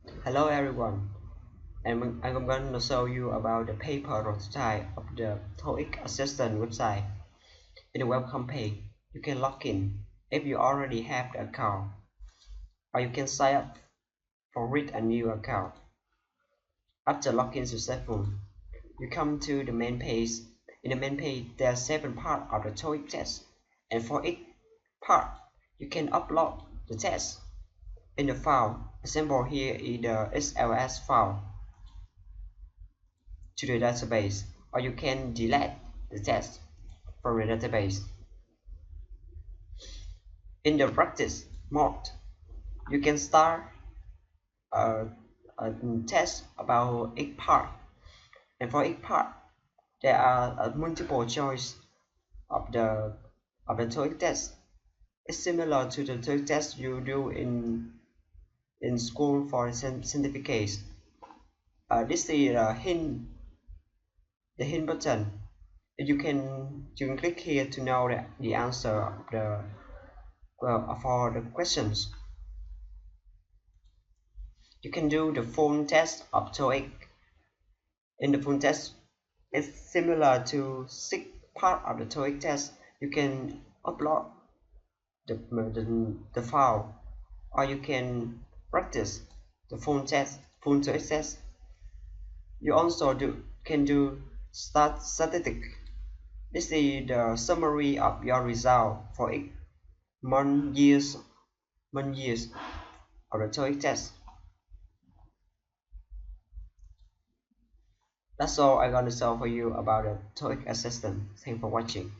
Hello everyone, and I'm going to show you about the paper prototype of the TOEIC Assistant website. In the welcome page, you can log in if you already have the account, or you can sign up for read a new account. After login successful, you come to the main page. In the main page, there are 7 parts of the TOEIC test, and for each part, you can upload the test in the file. Example here is the XLS file to the database, or you can delete the test from the database. In the practice mode, you can start a, a test about each part, and for each part, there are a multiple choice of the TOEIC test. It's similar to the TOEIC test you do in school for certificates. This is the hint button. You can click here to know the answer of the for the questions. You can do the full test of TOEIC. In the full test, it's similar to 6 part of the TOEIC test. You can upload the file, or you can practice the full TOEIC test. You also can do statistic. This is the summary of your result for each month years of the TOEIC test. That's all I'm gonna show for you about the TOEIC assistant. Thanks for watching.